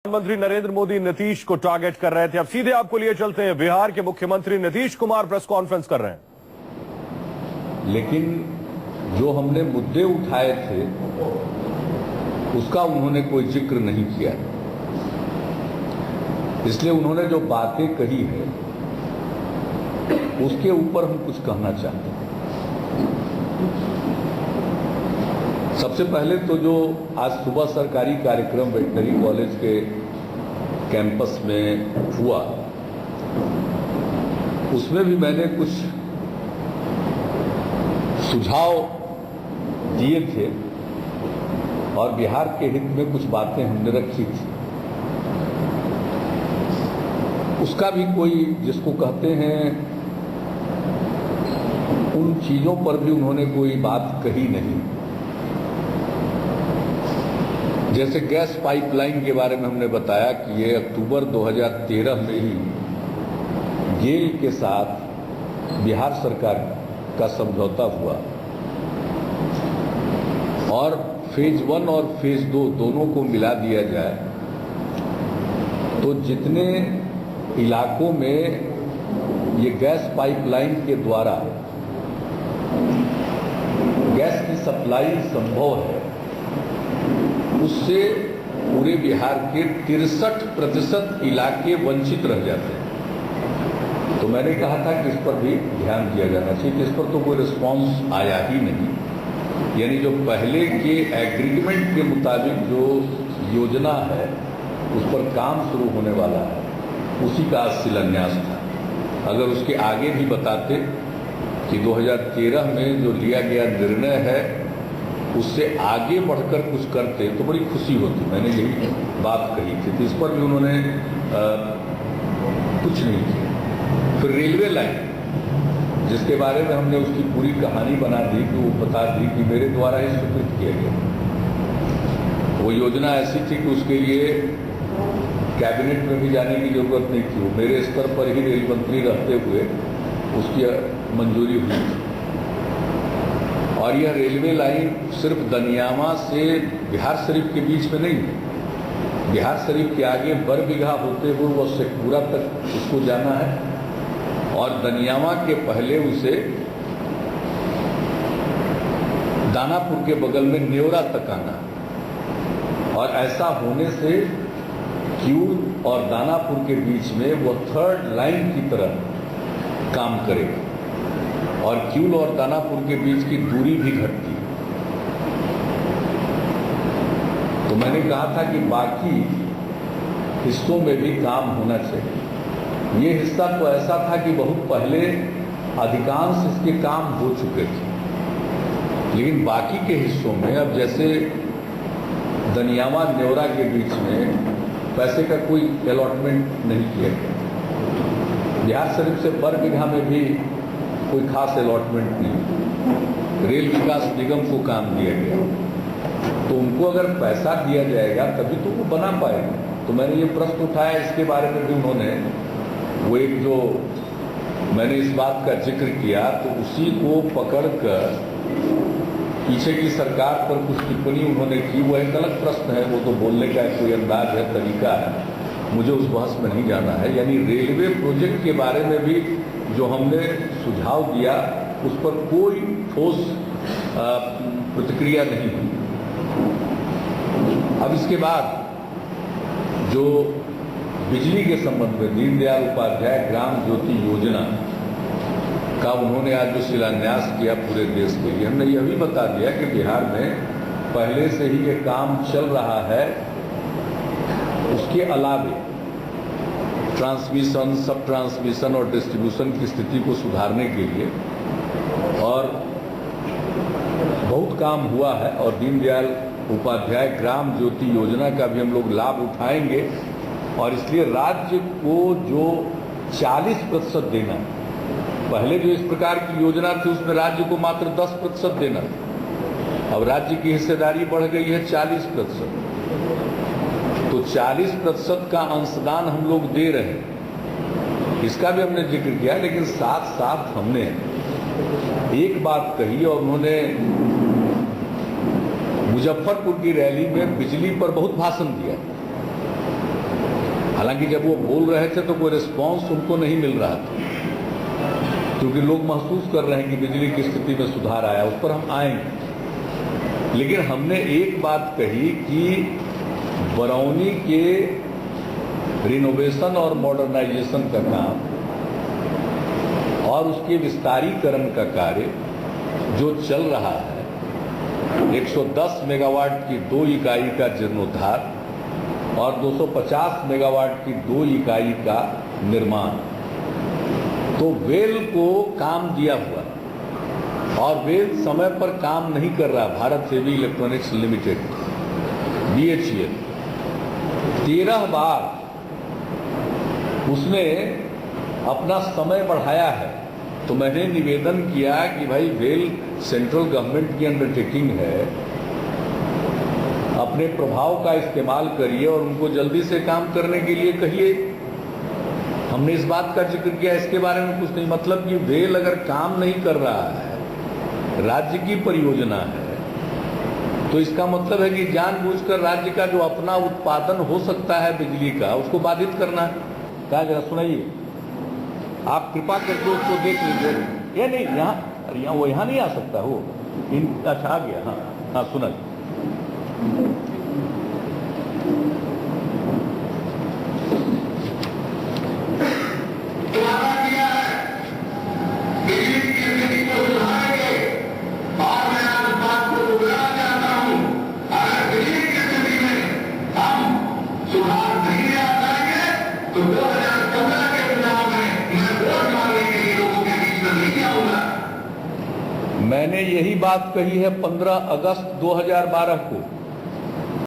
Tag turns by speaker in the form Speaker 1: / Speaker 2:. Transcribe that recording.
Speaker 1: प्रधानमंत्री नरेंद्र मोदी नीतीश को टारगेट कर रहे थे। अब सीधे आपको लिए चलते हैं। बिहार के मुख्यमंत्री नीतीश कुमार प्रेस कॉन्फ्रेंस कर रहे हैं।
Speaker 2: लेकिन जो हमने मुद्दे उठाए थे उसका उन्होंने कोई जिक्र नहीं किया, इसलिए उन्होंने जो बातें कही है उसके ऊपर हम कुछ कहना चाहते हैं। सबसे पहले तो जो आज सुबह सरकारी कार्यक्रम वेटनरी कॉलेज के कैंपस में हुआ, उसमें भी मैंने कुछ सुझाव दिए थे और बिहार के हित में कुछ बातें हमने रखी थी। उसका भी कोई जिसको कहते हैं उन चीजों पर भी उन्होंने कोई बात कही नहीं। जैसे गैस पाइपलाइन के बारे में हमने बताया कि ये अक्टूबर 2013 में ही गेल के साथ बिहार सरकार का समझौता हुआ और फेज 1 और फेज 2 दोनों को मिला दिया जाए तो जितने इलाकों में ये गैस पाइपलाइन के द्वारा गैस की सप्लाई संभव है, उससे पूरे बिहार के 63% इलाके वंचित रह जाते हैं। तो मैंने कहा था कि इस पर भी ध्यान दिया जाना चाहिए। इस पर तो कोई रिस्पांस आया ही नहीं। यानी जो पहले के एग्रीमेंट के मुताबिक जो योजना है उस पर काम शुरू होने वाला है, उसी का शिलान्यास था। अगर उसके आगे भी बताते कि 2013 में जो लिया गया निर्णय है उससे आगे बढ़कर कुछ करते तो बड़ी खुशी होती। मैंने यही बात कही थी। तो इस पर भी उन्होंने कुछ नहीं किया। फिर रेलवे लाइन, जिसके बारे में हमने उसकी पूरी कहानी बना दी कि वो बता दी कि मेरे द्वारा ही स्वीकृत किया गया। वो योजना ऐसी थी कि उसके लिए कैबिनेट में भी जाने की जरूरत नहीं थी। वो मेरे स्तर पर ही रेल मंत्री रहते हुए उसकी मंजूरी हुई थी। और यह रेलवे लाइन सिर्फ दनियामा से बिहार शरीफ के बीच में नहीं, बिहार शरीफ के आगे बरबीघा होते हुए वो शेखपुरा तक उसको जाना है और दनियामा के पहले उसे दानापुर के बगल में नेवरा तक आना। और ऐसा होने से क्यूल और दानापुर के बीच में वो थर्ड लाइन की तरह काम करेगा और क्यूल और दानापुर के बीच की दूरी भी घटती। तो मैंने कहा था कि बाकी हिस्सों में भी काम होना चाहिए। ये हिस्सा तो ऐसा था कि बहुत पहले अधिकांश इसके काम हो चुके थे, लेकिन बाकी के हिस्सों में अब जैसे दनियामा नेवरा के बीच में पैसे का कोई अलॉटमेंट नहीं किया गया। बिहार शरीफ से बरबीघा में भी कोई खास अलॉटमेंट नहीं। रेल विकास निगम को काम दिया गया, तो उनको अगर पैसा दिया जाएगा तभी तो वो बना पाएगा। तो मैंने ये प्रश्न उठाया, इसके बारे में भी उन्होंने वो एक जो मैंने इस बात का जिक्र किया तो उसी को पकड़कर पीछे की सरकार पर कुछ टिप्पणी उन्होंने की। वो एक अलग प्रश्न है, वो तो बोलने का कोई अंदाज है, तरीका है, मुझे उस बहस में नहीं जाना है। यानी रेलवे प्रोजेक्ट के बारे में भी जो हमने सुझाव दिया उस पर कोई ठोस प्रतिक्रिया नहीं हुई। अब इसके बाद जो बिजली के संबंध में दीनदयाल उपाध्याय ग्राम ज्योति योजना का उन्होंने आज जो शिलान्यास किया पूरे देश के लिए, हमने यह भी बता दिया कि बिहार में पहले से ही ये काम चल रहा है। उसके अलावे ट्रांसमिशन, सब ट्रांसमिशन और डिस्ट्रीब्यूशन की स्थिति को सुधारने के लिए और बहुत काम हुआ है। और दीनदयाल उपाध्याय ग्राम ज्योति योजना का भी हम लोग लाभ उठाएंगे और इसलिए राज्य को जो 40% देना, पहले जो इस प्रकार की योजना थी उसमें राज्य को मात्र 10% देना, अब राज्य की हिस्सेदारी बढ़ गई है 40%। तो 40% का अंशदान हम लोग दे रहे हैं, इसका भी हमने जिक्र किया। लेकिन साथ साथ हमने एक बात कही और उन्होंने मुजफ्फरपुर की रैली में बिजली पर बहुत भाषण दिया हालांकि जब वो बोल रहे थे तो कोई रिस्पांस उनको नहीं मिल रहा था, क्योंकि लोग महसूस कर रहे हैं कि बिजली की स्थिति में सुधार आया। उस पर हम आएंगे, लेकिन हमने एक बात कही कि बरौनी के रिनोवेशन और मॉडर्नाइजेशन का काम और उसके विस्तारीकरण का कार्य जो चल रहा है, 110 मेगावाट की 2 इकाई का जीर्णोद्धार और 250 मेगावाट की 2 इकाई का निर्माण, तो वेल को काम दिया हुआ और वेल समय पर काम नहीं कर रहा। Bharat heavy electronics limited BHEL 13 बार उसने अपना समय बढ़ाया है। तो मैंने निवेदन किया कि भाई वेल सेंट्रल गवर्नमेंट की अंडरटेकिंग है, अपने प्रभाव का इस्तेमाल करिए और उनको जल्दी से काम करने के लिए कहिए। हमने इस बात का जिक्र किया, इसके बारे में कुछ नहीं। मतलब कि वेल अगर काम नहीं कर रहा है, राज्य की परियोजना है, तो इसका मतलब है कि जानबूझकर राज्य का जो अपना उत्पादन हो सकता है बिजली का, उसको बाधित करना है। कहा जरा सुनाइए, आप कृपा करके उसको देख लीजिए। ये नहीं, यहाँ वो यहाँ नहीं आ सकता वो। अच्छा आ गया, हाँ हाँ सुना। मैंने यही बात कही है 15 अगस्त 2012 को।